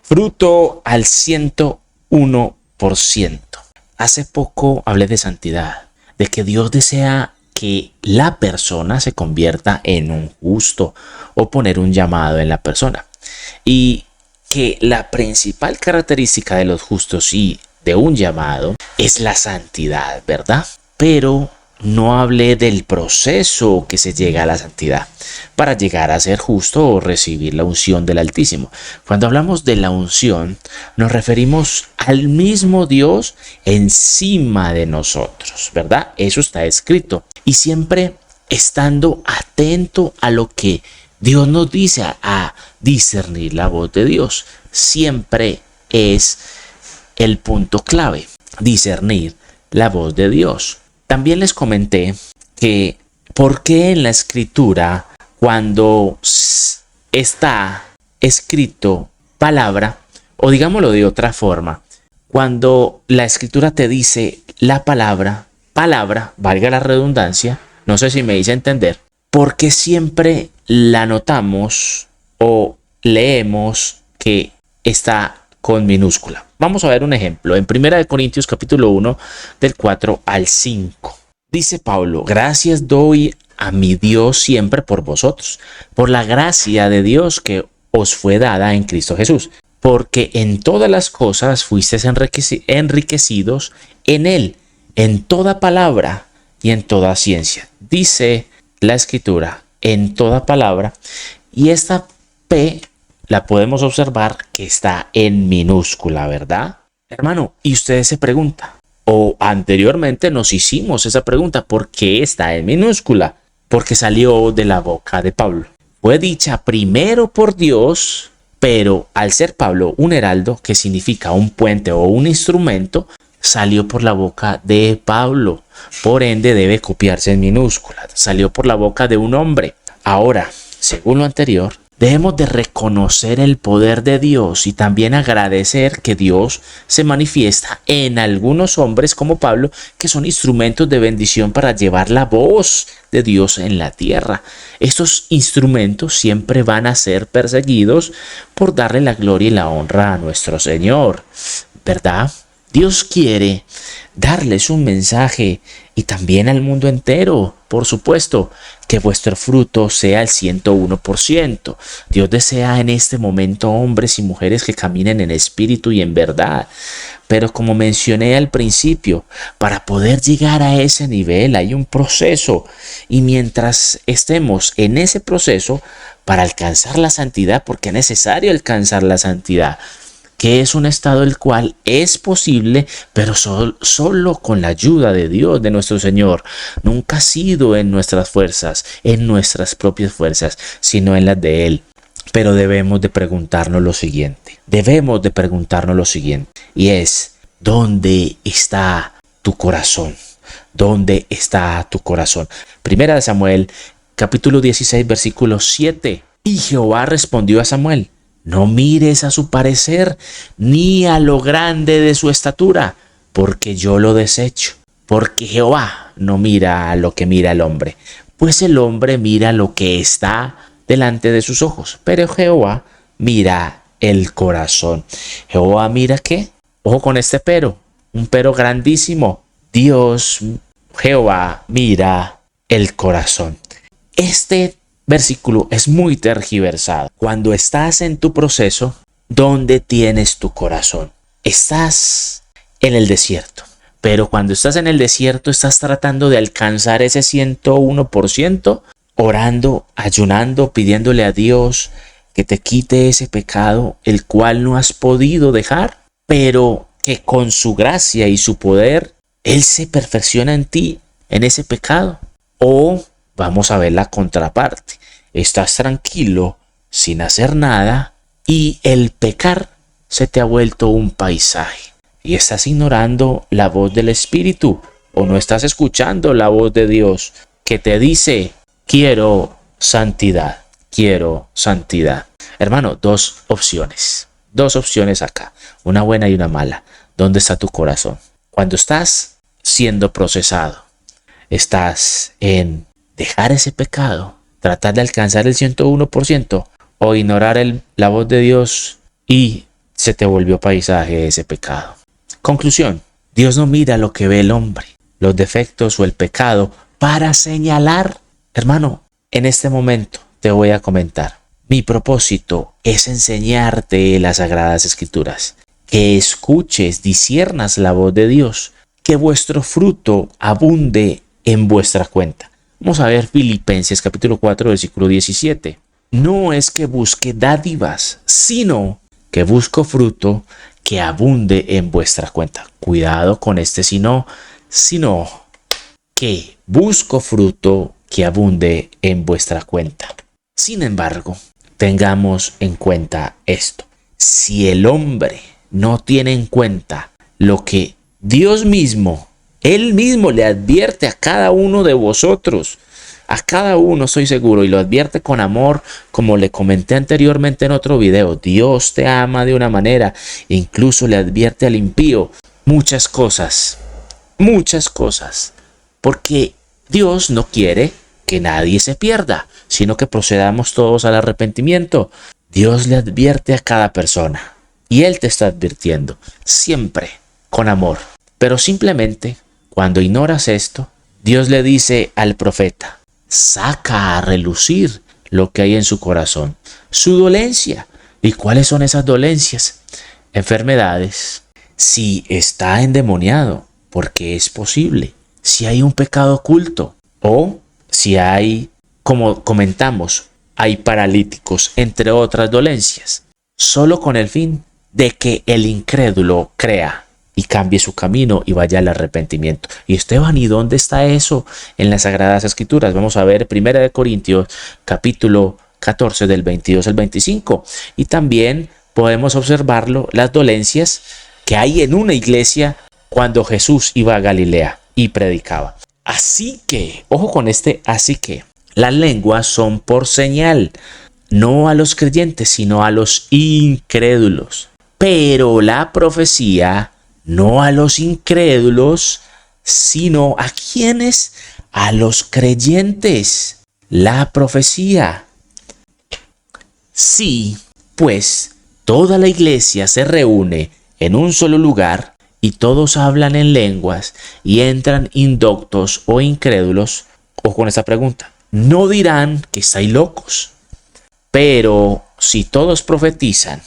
Fruto al 101%. Hace poco hablé de santidad, de que Dios desea que la persona se convierta en un justo o poner un llamado en la persona. Y que la principal característica de los justos y de un llamado es la santidad, ¿verdad? Pero no hablé del proceso que se llega a la santidad para llegar a ser justo o recibir la unción del Altísimo. Cuando hablamos de la unción, nos referimos al mismo Dios encima de nosotros, ¿verdad? Eso está escrito. Y siempre estando atento a lo que Dios nos dice, a discernir la voz de Dios. Siempre es el punto clave, discernir la voz de Dios. También les comenté que por qué en la escritura, cuando está escrito palabra, o digámoslo de otra forma, cuando la escritura te dice la palabra, valga la redundancia, no sé si me hice entender, ¿por qué siempre la notamos o leemos que está con minúscula? Vamos a ver un ejemplo. En 1 Corintios capítulo 1, del 4 al 5. Dice Pablo: gracias doy a mi Dios siempre por vosotros, por la gracia de Dios que os fue dada en Cristo Jesús, porque en todas las cosas fuisteis enriquecidos en Él, en toda palabra y en toda ciencia. Dice la escritura, en toda palabra, y esta P la podemos observar que está en minúscula, ¿verdad? Hermano, y ustedes se preguntan, o anteriormente nos hicimos esa pregunta, ¿por qué está en minúscula? Porque salió de la boca de Pablo. Fue dicha primero por Dios, pero al ser Pablo un heraldo, que significa un puente o un instrumento, salió por la boca de Pablo. Por ende debe copiarse en minúscula. Salió por la boca de un hombre. Ahora, según lo anterior, debemos de reconocer el poder de Dios y también agradecer que Dios se manifiesta en algunos hombres como Pablo, que son instrumentos de bendición para llevar la voz de Dios en la tierra. Estos instrumentos siempre van a ser perseguidos por darle la gloria y la honra a nuestro Señor, ¿verdad? Dios quiere darles un mensaje y también al mundo entero, por supuesto, que vuestro fruto sea el 101%. Dios desea en este momento hombres y mujeres que caminen en espíritu y en verdad. Pero como mencioné al principio, para poder llegar a ese nivel hay un proceso. Y mientras estemos en ese proceso, para alcanzar la santidad, porque es necesario alcanzar la santidad, que es un estado el cual es posible, pero solo con la ayuda de Dios, de nuestro Señor. Nunca ha sido en nuestras fuerzas, en nuestras propias fuerzas, sino en las de Él. Pero debemos de preguntarnos lo siguiente. Y es: ¿dónde está tu corazón? ¿Dónde está tu corazón? Primera de Samuel, capítulo 16, versículo 7. Y Jehová respondió a Samuel: no mires a su parecer, ni a lo grande de su estatura, porque yo lo desecho. Porque Jehová no mira a lo que mira el hombre, pues el hombre mira lo que está delante de sus ojos, pero Jehová mira el corazón. ¿Jehová mira qué? Ojo con este pero, un pero grandísimo. Jehová mira el corazón. Este versículo es muy tergiversado. Cuando estás en tu proceso, ¿dónde tienes tu corazón? Estás en el desierto. Pero cuando estás en el desierto, estás tratando de alcanzar ese 101%, orando, ayunando, pidiéndole a Dios que te quite ese pecado, el cual no has podido dejar, pero que con su gracia y su poder, Él se perfecciona en ti, en ese pecado. O vamos a ver la contraparte. Estás tranquilo, sin hacer nada, y el pecar se te ha vuelto un paisaje. Y estás ignorando la voz del Espíritu, o no estás escuchando la voz de Dios que te dice: quiero santidad, quiero santidad. Hermano, dos opciones acá, una buena y una mala. ¿Dónde está tu corazón? Cuando estás siendo procesado, estás en dejar ese pecado, tratar de alcanzar el 101%, o ignorar la voz de Dios y se te volvió paisaje ese pecado. Conclusión: Dios no mira lo que ve el hombre, los defectos o el pecado para señalar. Hermano, en este momento te voy a comentar. Mi propósito es enseñarte las Sagradas Escrituras, que escuches, disciernas la voz de Dios, que vuestro fruto abunde en vuestra cuenta. Vamos a ver Filipenses capítulo 4, versículo 17. No es que busque dádivas, sino que busco fruto que abunde en vuestra cuenta. Cuidado con este sino que busco fruto que abunde en vuestra cuenta. Sin embargo, tengamos en cuenta esto. Si el hombre no tiene en cuenta lo que Dios mismo, Él mismo le advierte a cada uno de vosotros, a cada uno estoy seguro, y lo advierte con amor, como le comenté anteriormente en otro video. Dios te ama de una manera, incluso le advierte al impío muchas cosas, porque Dios no quiere que nadie se pierda, sino que procedamos todos al arrepentimiento. Dios le advierte a cada persona y Él te está advirtiendo siempre con amor. Pero simplemente cuando ignoras esto, Dios le dice al profeta: saca a relucir lo que hay en su corazón, su dolencia. ¿Y cuáles son esas dolencias? Enfermedades. Si está endemoniado, porque es posible. Si hay un pecado oculto, o si hay, como comentamos, hay paralíticos, entre otras dolencias, solo con el fin de que el incrédulo crea y cambie su camino y vaya al arrepentimiento. Y Esteban, ¿y dónde está eso en las Sagradas Escrituras? Vamos a ver 1 Corintios capítulo 14 del 22 al 25. Y también podemos observarlo, las dolencias que hay en una iglesia cuando Jesús iba a Galilea y predicaba. Así que, ojo con así que, las lenguas son por señal, no a los creyentes, sino a los incrédulos. Pero la profecía, no a los incrédulos, sino ¿a quiénes? A los creyentes. La profecía. Sí, pues toda la iglesia se reúne en un solo lugar y todos hablan en lenguas y entran indoctos o incrédulos, o con esta pregunta, no dirán que estáis locos. Pero si todos profetizan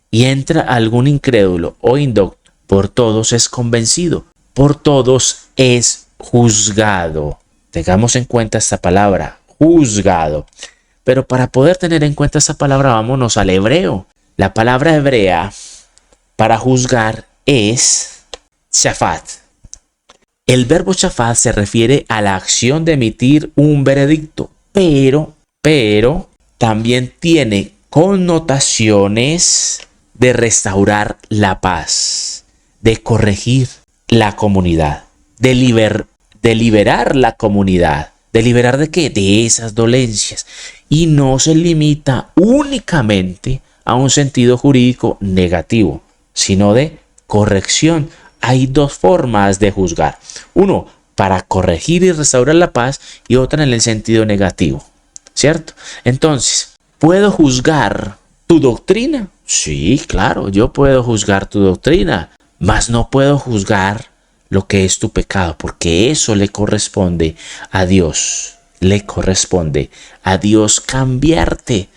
y entra algún incrédulo o indocto, por todos es convencido, por todos es juzgado. Tengamos en cuenta esta palabra, juzgado. Pero para poder tener en cuenta esta palabra, vámonos al hebreo. La palabra hebrea para juzgar es shafat. El verbo shafat se refiere a la acción de emitir un veredicto, pero también tiene connotaciones de restaurar la paz, de corregir la comunidad, de liberar la comunidad. ¿De liberar de qué? De esas dolencias. Y no se limita únicamente a un sentido jurídico negativo, sino de corrección. Hay dos formas de juzgar. Uno, para corregir y restaurar la paz, y otra en el sentido negativo, ¿cierto? Entonces, ¿puedo juzgar tu doctrina? Sí, claro, yo puedo juzgar tu doctrina, mas no puedo juzgar lo que es tu pecado, porque eso le corresponde a Dios. Le corresponde a Dios cambiarte.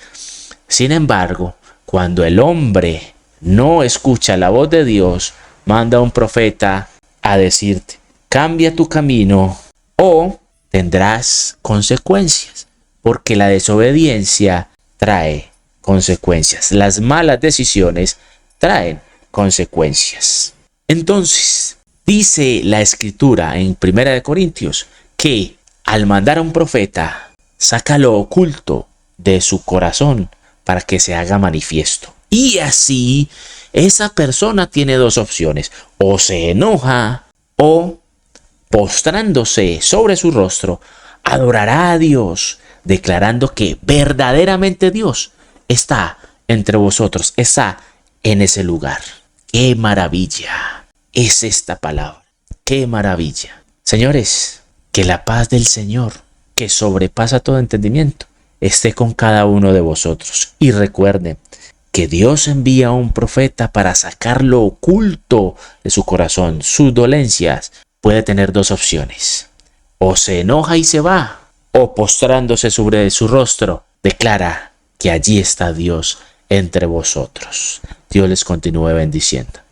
Sin embargo, cuando el hombre no escucha la voz de Dios, manda a un profeta a decirte: cambia tu camino o tendrás consecuencias, porque la desobediencia trae consecuencias. Las malas decisiones traen consecuencias. Entonces, dice la Escritura en 1 Corintios que al mandar a un profeta, saca lo oculto de su corazón para que se haga manifiesto. Y así, esa persona tiene dos opciones: o se enoja o, postrándose sobre su rostro, adorará a Dios, declarando que verdaderamente Dios está entre vosotros, está en ese lugar. ¡Qué maravilla es esta palabra! ¡Qué maravilla! Señores, que la paz del Señor, que sobrepasa todo entendimiento, esté con cada uno de vosotros. Y recuerden que Dios envía a un profeta para sacar lo oculto de su corazón, sus dolencias, puede tener dos opciones. O se enoja y se va, o postrándose sobre su rostro, declara que allí está Dios entre vosotros. Dios les continúe bendiciendo.